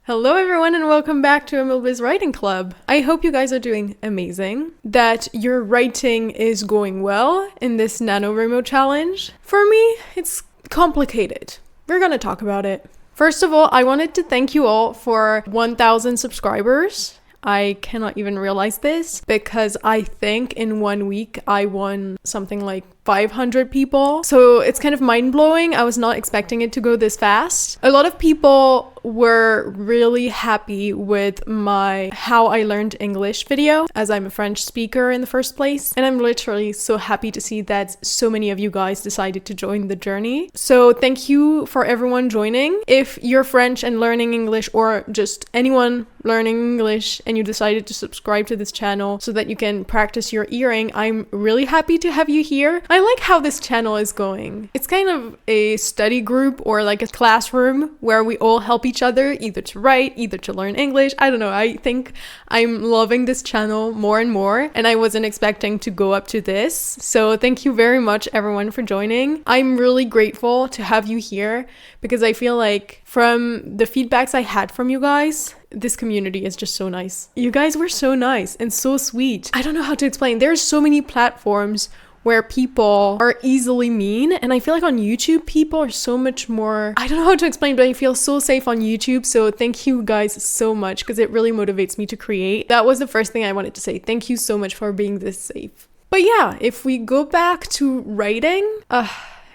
Hello everyone and welcome back to Emil's Writing Club. I hope you guys are doing amazing, that your writing is going well in this NaNoWriMo challenge. For me, it's complicated. We're gonna talk about it. First of all, I wanted to thank you all for 1,000 subscribers. I cannot even realize this because I think in 1 week I won something like 500 people. So it's kind of mind-blowing. I was not expecting it to go this fast. A lot of people were really happy with my how I learned English video, as I'm a French speaker in the first place. And I'm literally so happy to see that so many of you guys decided to join the journey. So thank you for everyone joining. If you're French and learning English, or just anyone learning English and you decided to subscribe to this channel so that you can practice your earring, I'm really happy to have you here. I like how this channel is going. It's kind of a study group or like a classroom where we all help each other, either to write, either to learn English. I don't know. I think I'm loving this channel more and more, and I wasn't expecting to go up to this. So thank you very much everyone for joining. I'm really grateful to have you here because I feel like from the feedbacks I had from you guys, this community is just so nice. You guys were so nice and so sweet. I don't know how to explain. There's so many platforms where people are easily mean, and I feel like on YouTube people are so much more, I don't know how to explain, but I feel so safe on YouTube. So thank you guys so much because it really motivates me to create. That was the first thing I wanted to say. Thank you so much for being this safe. But yeah, if we go back to writing,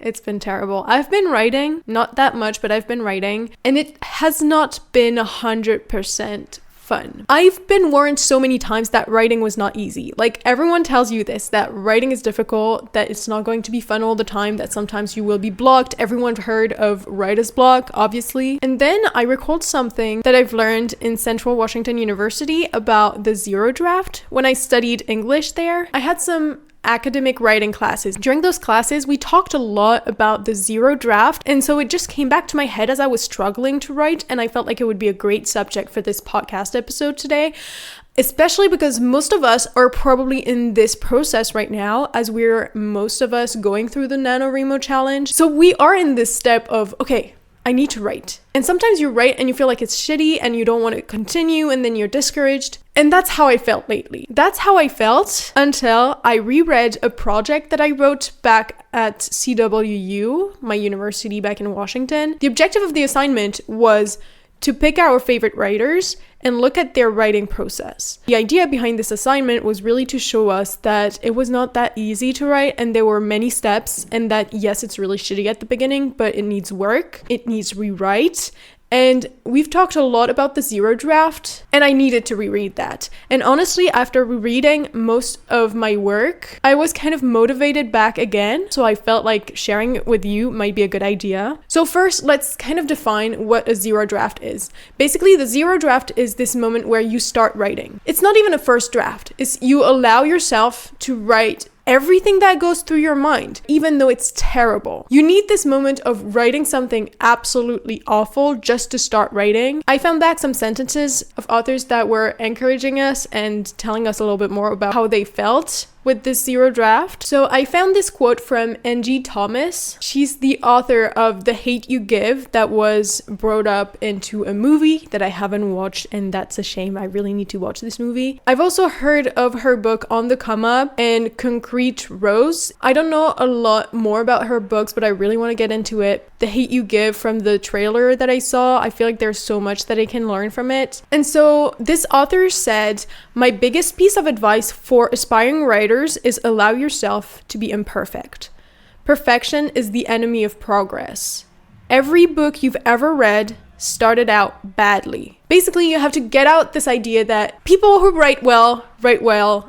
it's been terrible. I've been writing, not that much, but I've been writing, and it has not been 100% fun. I've been warned so many times that writing was not easy. Like, everyone tells you this, that writing is difficult, that it's not going to be fun all the time, that sometimes you will be blocked. Everyone heard of writer's block, obviously. And then I recalled something that I've learned in Central Washington University about the zero draft. When I studied English there, I had some academic writing classes. During those classes, we talked a lot about the zero draft, and so it just came back to my head as I was struggling to write, and I felt like it would be a great subject for this podcast episode today, especially because most of us are probably in this process right now, as we're most of us going through the NaNoWriMo challenge. So we are in this step of, okay, I need to write. And sometimes you write and you feel like it's shitty and you don't want to continue, and then you're discouraged. And that's how I felt lately. That's how I felt until I reread a project that I wrote back at CWU, my university back in Washington. The objective of the assignment was to pick our favorite writers and look at their writing process. The idea behind this assignment was really to show us that it was not that easy to write, and there were many steps, and that yes, it's really shitty at the beginning, but it needs work, it needs rewrite. And we've talked a lot about the zero draft, and I needed to reread that. And honestly, after rereading most of my work, I was kind of motivated back again. So I felt like sharing it with you might be a good idea. So first, let's kind of define what a zero draft is. Basically, the zero draft is this moment where you start writing. It's not even a first draft. It's you allow yourself to write everything that goes through your mind, even though it's terrible. You need this moment of writing something absolutely awful just to start writing. I found back some sentences of authors that were encouraging us and telling us a little bit more about how they felt with this zero draft. So I found this quote from Angie Thomas. She's the author of The Hate You Give, that was brought up into a movie that I haven't watched, and that's a shame. I really need to watch this movie. I've also heard of her book On the Come Up and Concrete Rose. I don't know a lot more about her books, but I really want to get into it. The Hate You Give, from the trailer that I saw, I feel like there's so much that I can learn from it. And so this author said, "My biggest piece of advice for aspiring writers is allow yourself to be imperfect. Perfection is the enemy of progress. Every book you've ever read started out badly." Basically, you have to get out this idea that people who write well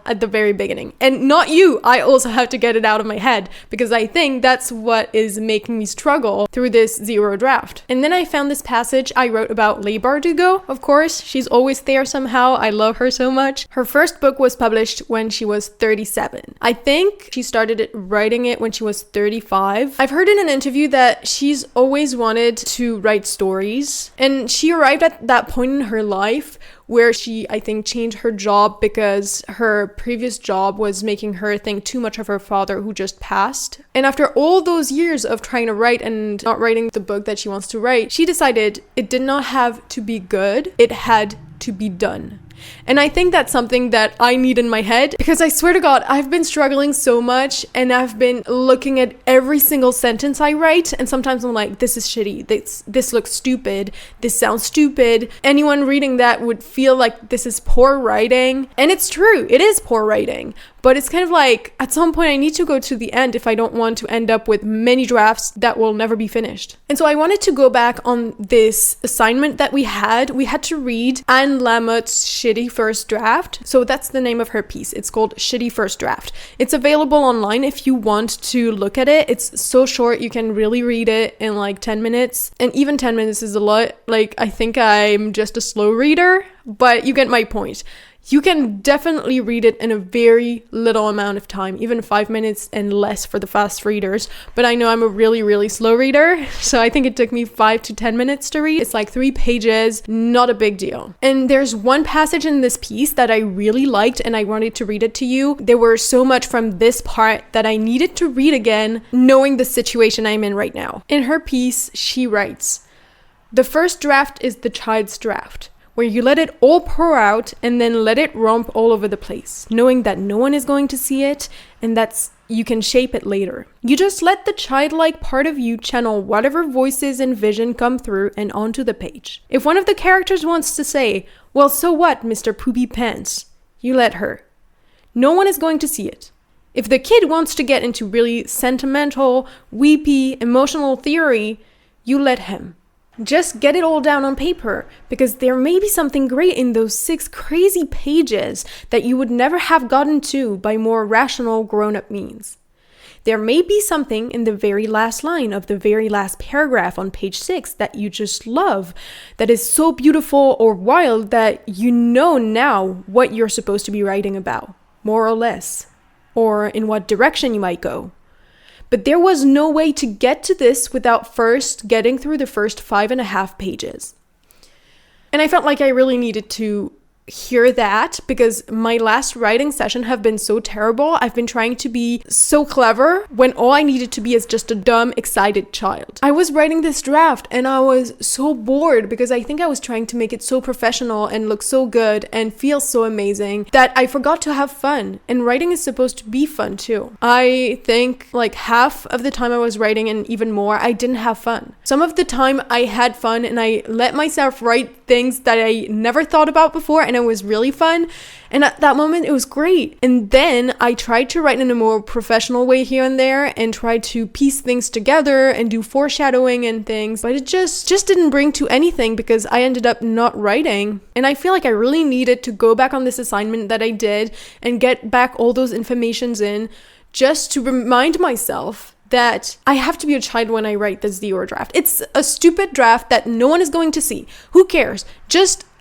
at the very beginning. And not you. I also have to get it out of my head because I think that's what is making me struggle through this zero draft. And then I found this passage I wrote about Leigh Bardugo, of course. She's always there somehow. I love her so much. Her first book was published when she was 37. I think she started writing it when she was 35. I've heard in an interview that she's always wanted to write stories, and she arrived at that point point in her life where she, I think, changed her job because her previous job was making her think too much of her father who just passed. And after all those years of trying to write and not writing the book that she wants to write, she decided it did not have to be good, it had to be done. And I think that's something that I need in my head, because I swear to God, I've been struggling so much and I've been looking at every single sentence I write, and sometimes I'm like, this is shitty, this looks stupid, this sounds stupid. Anyone reading that would feel like this is poor writing. And it's true, it is poor writing. But it's kind of like, at some point I need to go to the end if I don't want to end up with many drafts that will never be finished. And so I wanted to go back on this assignment that we had. We had to read Anne Lamott's Shitty First Draft. So that's the name of her piece. It's called Shitty First Draft. It's available online if you want to look at it. It's so short, you can really read it in like 10 minutes. And even 10 minutes is a lot. Like, I think I'm just a slow reader, but you get my point. You can definitely read it in a very little amount of time, even 5 minutes and less for the fast readers. But I know I'm a really, really slow reader, so I think it took me 5 to 10 minutes to read. It's like 3 pages, not a big deal. And there's one passage in this piece that I really liked and I wanted to read it to you. There were so much from this part that I needed to read again, knowing the situation I'm in right now. In her piece, she writes, "The first draft is the child's draft, where you let it all pour out and then let it romp all over the place, knowing that no one is going to see it and that you can shape it later. You just let the childlike part of you channel whatever voices and vision come through and onto the page. If one of the characters wants to say, 'Well, so what, Mr. Poopy Pants?' you let her. No one is going to see it. If the kid wants to get into really sentimental, weepy, emotional theory, you let him. Just get it all down on paper, because there may be something great in those 6 crazy pages that you would never have gotten to by more rational grown-up means. There may be something in the very last line of the very last paragraph on page 6 that you just love, that is so beautiful or wild that you know now what you're supposed to be writing about, more or less, or in what direction you might go. But there was no way to get to this without first getting through the first 5.5 pages. And I felt like I really needed to hear that, because my last writing session have been so terrible. I've been trying to be so clever when all I needed to be is just a dumb, excited child. I was writing this draft and I was so bored because I think I was trying to make it so professional and look so good and feel so amazing that I forgot to have fun. And writing is supposed to be fun too. I think like half of the time I was writing, and even more, I didn't have fun. Some of the time I had fun and I let myself write things that I never thought about before, and it was really fun. And at that moment it was great. And then I tried to write in a more professional way here and there and try to piece things together and do foreshadowing and things, but it just didn't bring to anything because I ended up not writing. And I feel like I really needed to go back on this assignment that I did and get back all those informations in, just to remind myself that I have to be a child when I write this Dior draft. It's a stupid draft that no one is going to see. Who cares?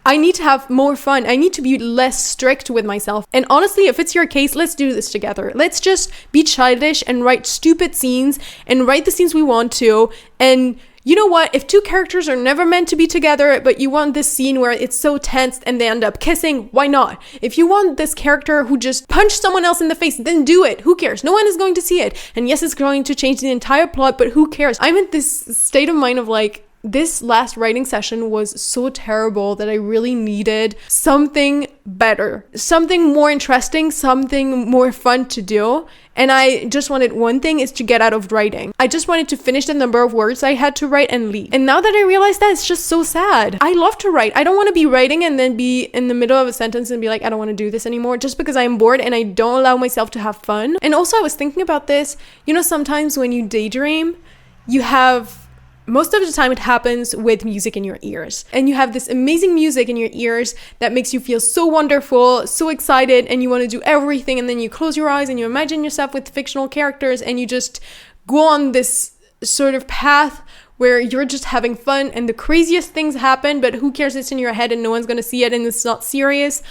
I need to have more fun. I need to be less strict with myself. And honestly, if it's your case, let's do this together. Let's just be childish and write stupid scenes and write the scenes we want to. And you know what? If 2 characters are never meant to be together, but you want this scene where it's so tense and they end up kissing, why not? If you want this character who just punched someone else in the face, then do it. Who cares? No one is going to see it. And yes, it's going to change the entire plot, but who cares? I'm in this state of mind of like, this last writing session was so terrible that I really needed something better, something more interesting, something more fun to do. And I just wanted one thing, is to get out of writing. I just wanted to finish the number of words I had to write and leave. And now that I realize that, it's just so sad. I love to write. I don't want to be writing and then be in the middle of a sentence and be like, I don't want to do this anymore, just because I'm bored and I don't allow myself to have fun. And also I was thinking about this, sometimes when you daydream, most of the time it happens with music in your ears. And you have this amazing music in your ears that makes you feel so wonderful, so excited, and you want to do everything. And then you close your eyes and you imagine yourself with fictional characters and you just go on this sort of path where you're just having fun and the craziest things happen, but who cares? It's in your head and no one's going to see it and it's not serious.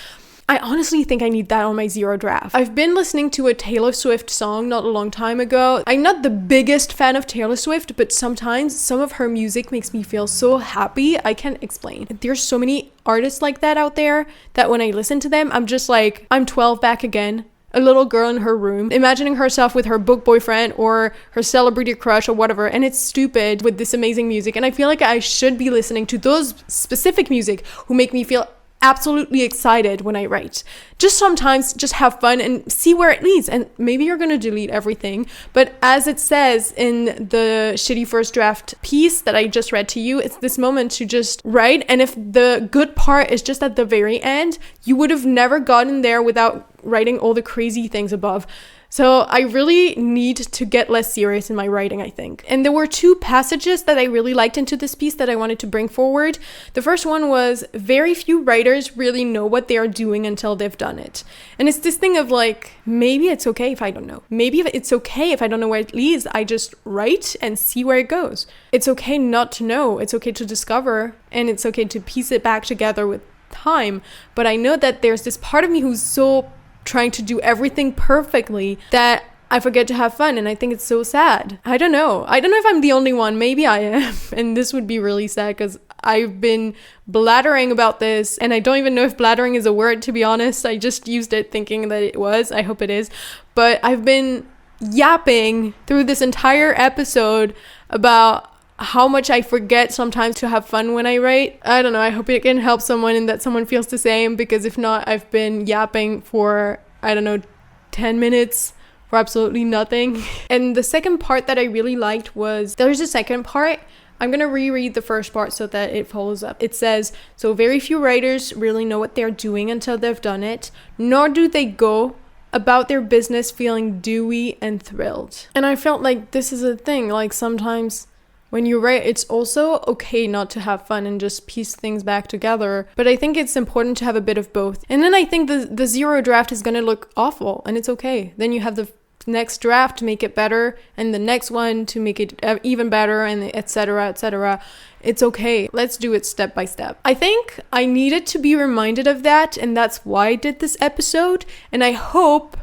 I honestly think I need that on my zero draft. I've been listening to a Taylor Swift song not a long time ago. I'm not the biggest fan of Taylor Swift, but sometimes some of her music makes me feel so happy. I can't explain. There's so many artists like that out there that when I listen to them, I'm just like, I'm 12 back again. A little girl in her room, imagining herself with her book boyfriend or her celebrity crush or whatever, and it's stupid with this amazing music. And I feel like I should be listening to those specific music who make me feel absolutely excited when I write. Just sometimes just have fun and see where it leads. And maybe you're gonna delete everything, but as it says in the shitty first draft piece that I just read to you, it's this moment to just write. And if the good part is just at the very end, you would have never gotten there without writing all the crazy things above. So I really need to get less serious in my writing, I think. And there were two passages that I really liked into this piece that I wanted to bring forward. The first one was, very few writers really know what they are doing until they've done it. And it's this thing of like, maybe it's okay if I don't know. Maybe it's okay if I don't know where it leads. I just write and see where it goes. It's okay not to know. It's okay to discover, and it's okay to piece it back together with time. But I know that there's this part of me who's so trying to do everything perfectly that I forget to have fun, and I think it's so sad. I don't know if I'm the only one. Maybe I am, and this would be really sad because I've been blathering about this, and I don't even know if blathering is a word, to be honest. I just used it thinking that it was. I hope it is. But I've been yapping through this entire episode about how much I forget sometimes to have fun when I write. I don't know, I hope it can help someone and that someone feels the same, because if not, I've been yapping for, 10 minutes for absolutely nothing. And the second part that I really liked was, there's a second part. I'm gonna reread the first part so that it follows up. It says, so very few writers really know what they're doing until they've done it, nor do they go about their business feeling dewy and thrilled. And I felt like this is a thing, like sometimes when you write, it's also okay not to have fun and just piece things back together. But I think it's important to have a bit of both. And then I think the zero draft is going to look awful, and it's okay. Then you have the next draft to make it better, and the next one to make it even better, and etc., etc. It's okay. Let's do it step by step. I think I needed to be reminded of that, and that's why I did this episode. And I hope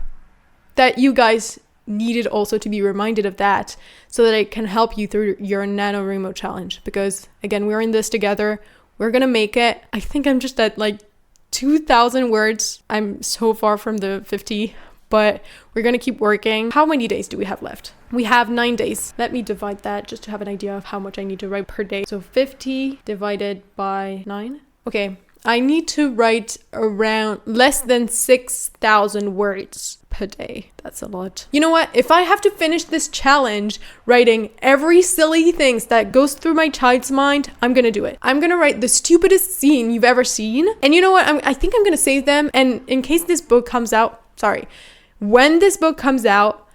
that you guys needed also to be reminded of that, so that it can help you through your NaNoWriMo challenge, because again, we're in this together. We're gonna make it. I think I'm just at like 2,000 words. I'm so far from the 50, but we're gonna keep working. How many days do we have left? We have 9 days. Let me divide that just to have an idea of how much I need to write per day. So 50 divided by 9. Okay, I need to write around less than 6,000 words per day. That's a lot. You know what? If I have to finish this challenge writing every silly things that goes through my child's mind, I'm gonna do it. I'm gonna write the stupidest scene you've ever seen. And you know what? I think I'm gonna save them. And in case this book comes out, when this book comes out,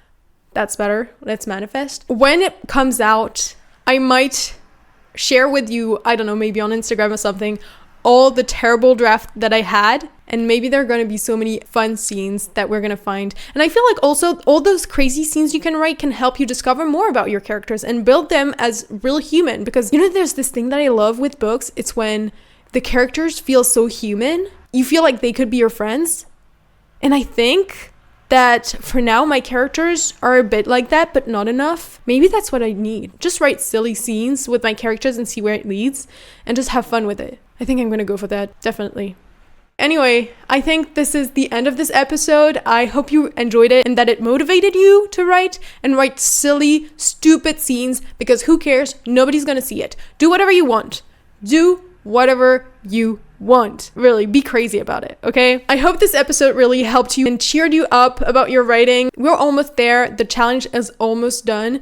that's better. Let's manifest. When it comes out, I might share with you, I don't know, maybe on Instagram or something, all the terrible draft that I had, and maybe there are going to be so many fun scenes that we're going to find. And I feel like also all those crazy scenes you can write can help you discover more about your characters and build them as real human, because there's this thing that I love with books. It's when the characters feel so human. You feel like they could be your friends. And I think that for now my characters are a bit like that, but not enough. Maybe that's what I need. Just write silly scenes with my characters and see where it leads, and just have fun with it. I think I'm gonna go for that, definitely. Anyway, I think this is the end of this episode. I hope you enjoyed it and that it motivated you to write silly, stupid scenes, because who cares? Nobody's gonna see it. Do whatever you want. Do whatever you want. Really, be crazy about it, okay? I hope this episode really helped you and cheered you up about your writing. We're almost there. The challenge is almost done.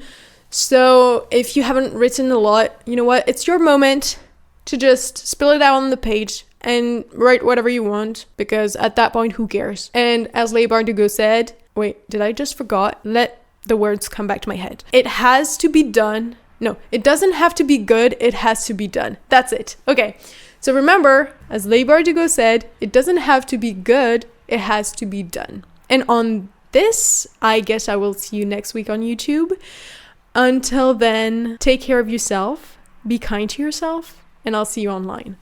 So if you haven't written a lot, you know what? It's your moment to just spill it out on the page and write whatever you want, because at that point, who cares? And as Leigh Bardugo said, wait, did I just forgot? Let the words come back to my head. It has to be done. No, it doesn't have to be good. It has to be done. That's it. Okay. So remember, as Leigh Bardugo said, it doesn't have to be good. It has to be done. And on this, I guess I will see you next week on YouTube. Until then, take care of yourself, be kind to yourself, and I'll see you online.